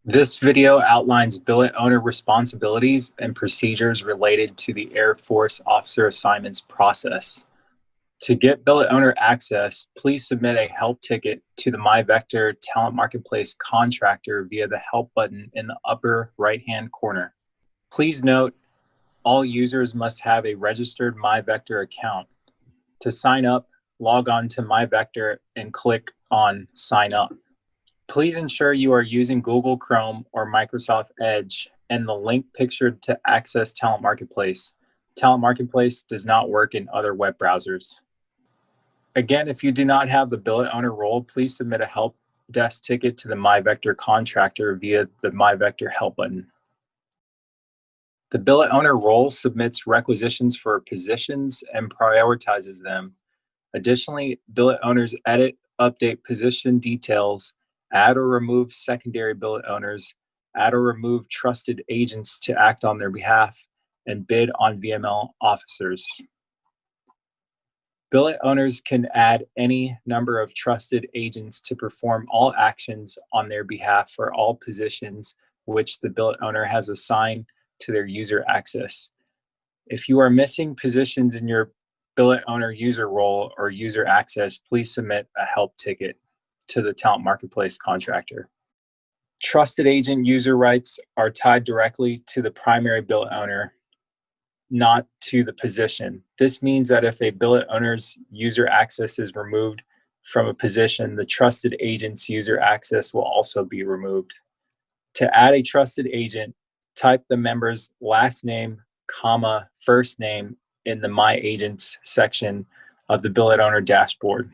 This video outlines billet owner responsibilities and procedures related to the Air Force Officer Assignments process. To get billet owner access, please submit a help ticket to the MyVector Talent Marketplace contractor via the help button in the upper right-hand corner. Please note, all users must have a registered MyVector account. To sign up, log on to MyVector and click on Sign Up. Please ensure you are using Google Chrome or Microsoft Edge and the link pictured to access Talent Marketplace. Talent Marketplace does not work in other web browsers. Again, if you do not have the billet owner role, please submit a help desk ticket to the MyVector contractor via the MyVector help button. The billet owner role submits requisitions for positions and prioritizes them. Additionally, billet owners edit, update position details, add or remove secondary billet owners, add or remove trusted agents to act on their behalf, and bid on VML officers. Billet owners can add any number of trusted agents to perform all actions on their behalf for all positions which the billet owner has assigned to their user access. If you are missing positions in your billet owner user role or user access, please submit a help ticket to the Talent Marketplace contractor. Trusted agent user rights are tied directly to the primary billet owner, not to the position. This means that if a billet owner's user access is removed from a position, the trusted agent's user access will also be removed. To add a trusted agent, type the member's last name, comma, first name in the My Agents section of the billet owner dashboard.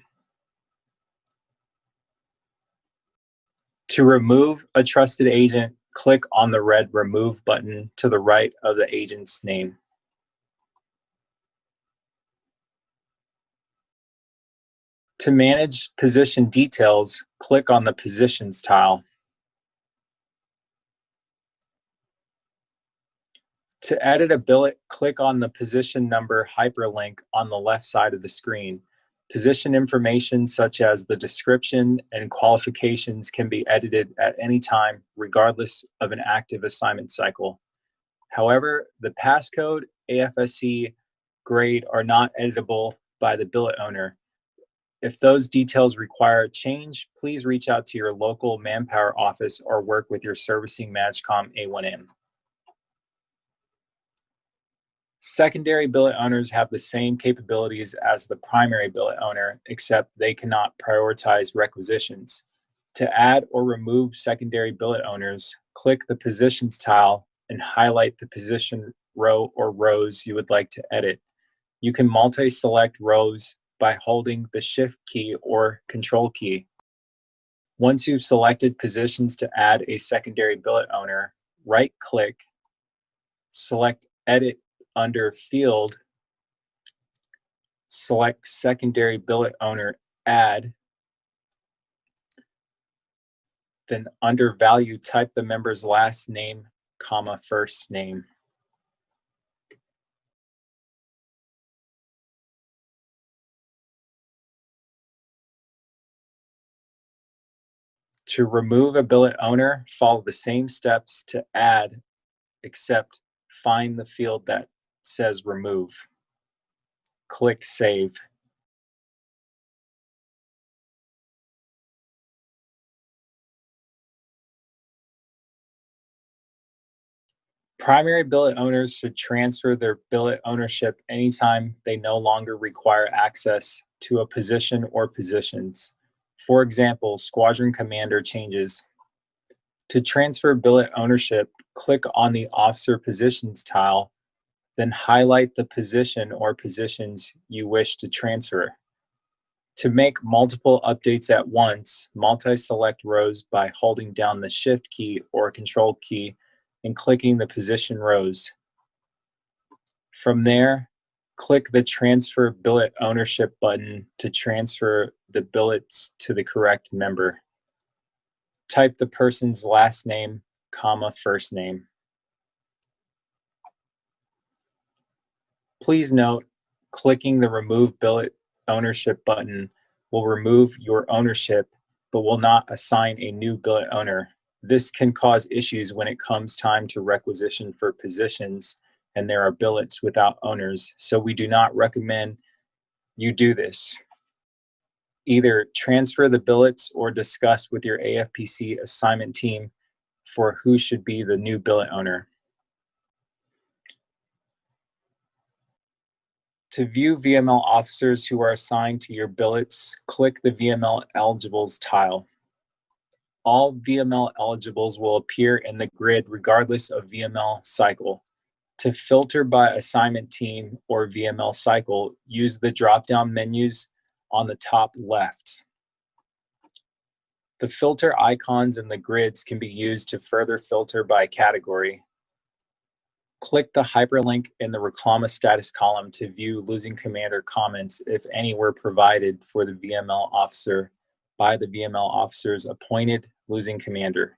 To remove a trusted agent, click on the red Remove button to the right of the agent's name. To manage position details, click on the Positions tile. To edit a billet, click on the position number hyperlink on the left side of the screen. Position information such as the description and qualifications can be edited at any time, regardless of an active assignment cycle. However, the passcode, AFSC, grade are not editable by the billet owner. If those details require a change, please reach out to your local manpower office or work with your servicing MAGCOM A1M. Secondary billet owners have the same capabilities as the primary billet owner, except they cannot prioritize requisitions. To add or remove secondary billet owners, click the Positions tile and highlight the position row or rows you would like to edit. You can multi-select rows by holding the Shift key or Control key. Once you've selected positions to add a secondary billet owner, right-click, select Edit under Field, select Secondary Billet Owner Add, then under Value, type the member's last name, comma, first name. To remove a billet owner, follow the same steps to add, except find the field that says Remove. Click Save. Primary billet owners should transfer their billet ownership anytime they no longer require access to a position or positions. For example, squadron commander changes. To transfer billet ownership, click on the Officer Positions tile, then highlight the position or positions you wish to transfer. To make multiple updates at once, multi-select rows by holding down the Shift key or Control key and clicking the position rows. From there, click the Transfer Billet Ownership button to transfer the billets to the correct member. Type the person's last name, comma, first name. Please note, clicking the Remove Billet Ownership button will remove your ownership, but will not assign a new billet owner. This can cause issues when it comes time to requisition for positions and there are billets without owners, so we do not recommend you do this. Either transfer the billets or discuss with your AFPC assignment team for who should be the new billet owner. To view VML officers who are assigned to your billets, click the VML eligibles tile. All VML eligibles will appear in the grid regardless of VML cycle. To filter by assignment team or VML cycle, use the drop-down menus on the top left. The filter icons in the grids can be used to further filter by category. Click the hyperlink in the Reclama status column to view losing commander comments, if any were provided for the VML officer by the VML officer's appointed losing commander.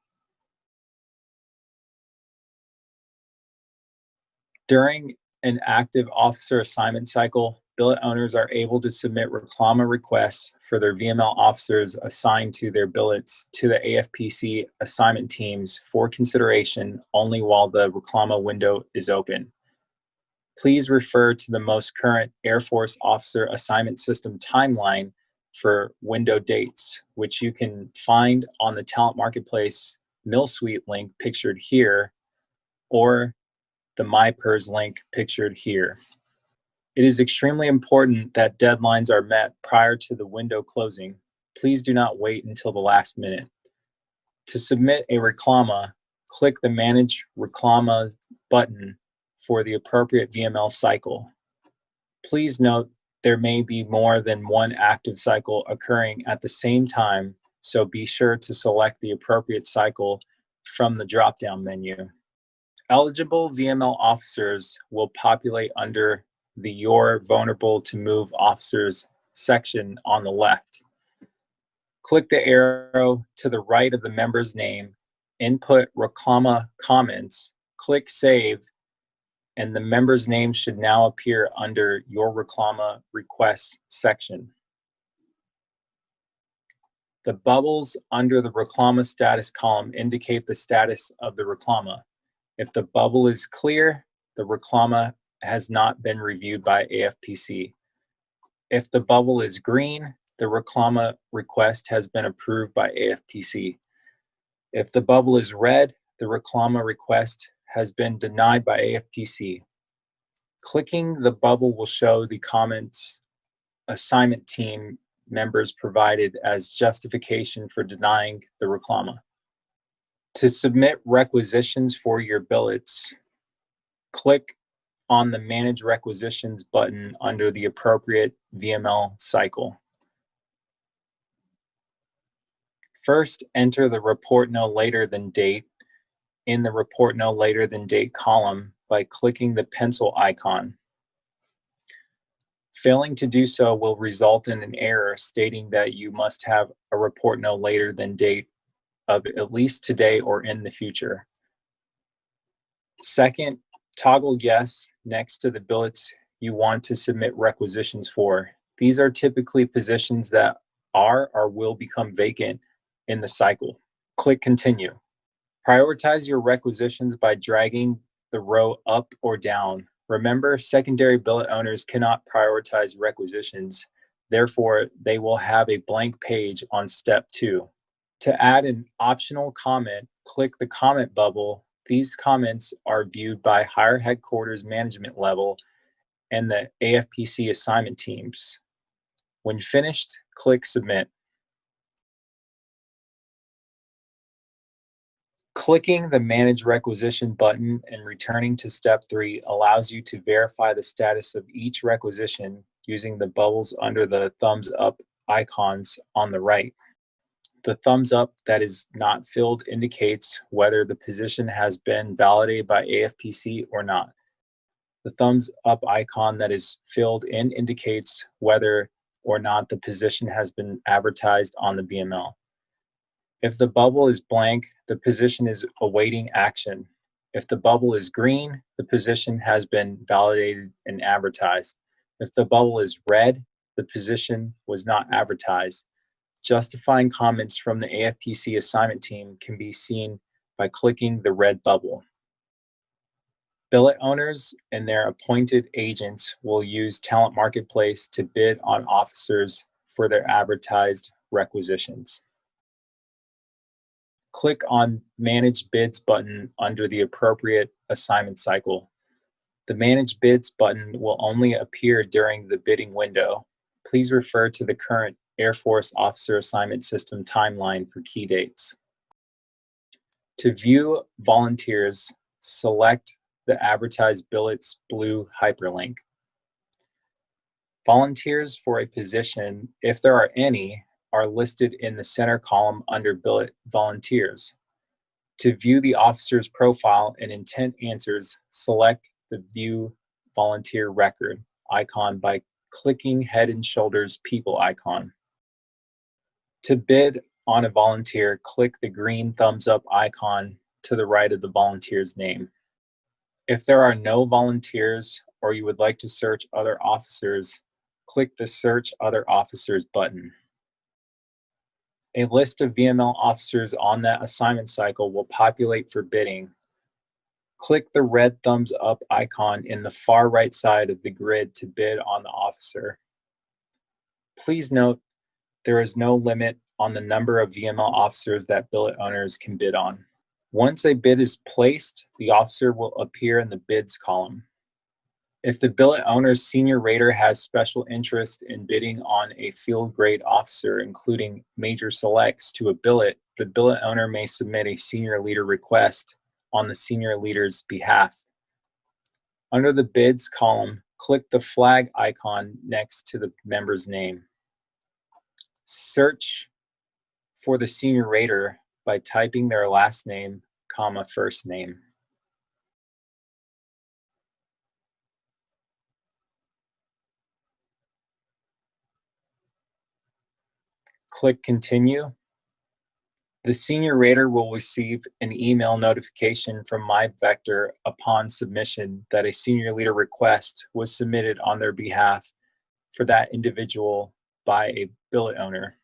During an active officer assignment cycle, billet owners are able to submit Reclama requests for their VML officers assigned to their billets to the AFPC assignment teams for consideration only while the Reclama window is open. Please refer to the most current Air Force Officer Assignment System timeline for window dates, which you can find on the Talent Marketplace Mill Suite link pictured here, or the MyPERS link pictured here. It is extremely important that deadlines are met prior to the window closing. Please do not wait until the last minute. To submit a Reclama, click the Manage Reclama button for the appropriate VML cycle. Please note there may be more than one active cycle occurring at the same time, so be sure to select the appropriate cycle from the drop-down menu. Eligible VML officers will populate under the You're Vulnerable to Move Officers section on the left. Click the arrow to the right of the member's name, input Reclama comments, click Save, and the member's name should now appear under your Reclama request section. The bubbles under the Reclama status column indicate the status of the Reclama. If the bubble is clear, the Reclama has not been reviewed by AFPC. If the bubble is green, the Reclama request has been approved by AFPC. If the bubble is red, the Reclama request has been denied by AFPC. Clicking the bubble will show the comments assignment team members provided as justification for denying the Reclama. To submit requisitions for your billets, click on the Manage Requisitions button under the appropriate VML cycle. First, enter the Report No Later Than date in the Report No Later Than date column by clicking the pencil icon. Failing to do so will result in an error stating that you must have a report no later than date of at least today or in the future. Second, toggle yes next to the billets you want to submit requisitions for. These are typically positions that are or will become vacant in the cycle. Click Continue. Prioritize your requisitions by dragging the row up or down. Remember, secondary billet owners cannot prioritize requisitions. Therefore, they will have a blank page on step 2. To add an optional comment, click the comment bubble. These comments are viewed by higher headquarters management level and the AFPC assignment teams. When finished, click Submit. Clicking the Manage Requisition button and returning to step 3 allows you to verify the status of each requisition using the bubbles under the thumbs up icons on the right. The thumbs up that is not filled indicates whether the position has been validated by AFPC or not. The thumbs up icon that is filled in indicates whether or not the position has been advertised on the VML. If the bubble is blank, the position is awaiting action. If the bubble is green, the position has been validated and advertised. If the bubble is red, the position was not advertised. Justifying comments from the AFPC assignment team can be seen by clicking the red bubble. Billet owners and their appointed agents will use Talent Marketplace to bid on officers for their advertised requisitions. Click on Manage Bids button under the appropriate assignment cycle. The Manage Bids button will only appear during the bidding window. Please refer to the current Air Force Officer Assignment System timeline for key dates. To view volunteers, select the Advertised Billets blue hyperlink. Volunteers for a position, if there are any, are listed in the center column under Billet Volunteers. To view the officer's profile and intent answers, select the View Volunteer Record icon by clicking Head and Shoulders People icon. To bid on a volunteer, click the green thumbs up icon to the right of the volunteer's name. If there are no volunteers or you would like to search other officers, click the Search Other Officers button. A list of VML officers on that assignment cycle will populate for bidding. Click the red thumbs up icon in the far right side of the grid to bid on the officer. Please note there is no limit on the number of VML officers that billet owners can bid on. Once a bid is placed, the officer will appear in the bids column. If the billet owner's senior rater has special interest in bidding on a field grade officer, including major selects to a billet, the billet owner may submit a senior leader request on the senior leader's behalf. Under the bids column, click the flag icon next to the member's name. Search for the senior rater by typing their last name, comma, first name. Click Continue. The senior rater will receive an email notification from MyVector upon submission that a senior leader request was submitted on their behalf for that individual by a billet owner.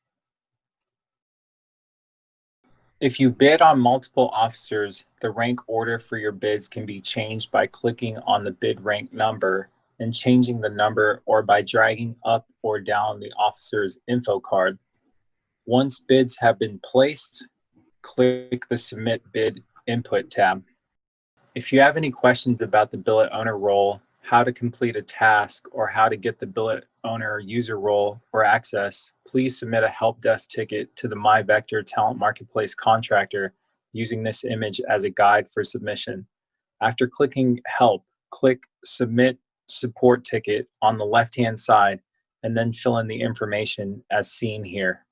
If you bid on multiple officers, the rank order for your bids can be changed by clicking on the bid rank number and changing the number, or by dragging up or down the officer's info card. Once bids have been placed, click the Submit Bid Input tab. If you have any questions about the billet owner role, how to complete a task, or how to get the billet owner user role or access, please submit a help desk ticket to the MyVector Talent Marketplace contractor using this image as a guide for submission. After clicking Help, click Submit Support Ticket on the left-hand side, and then fill in the information as seen here.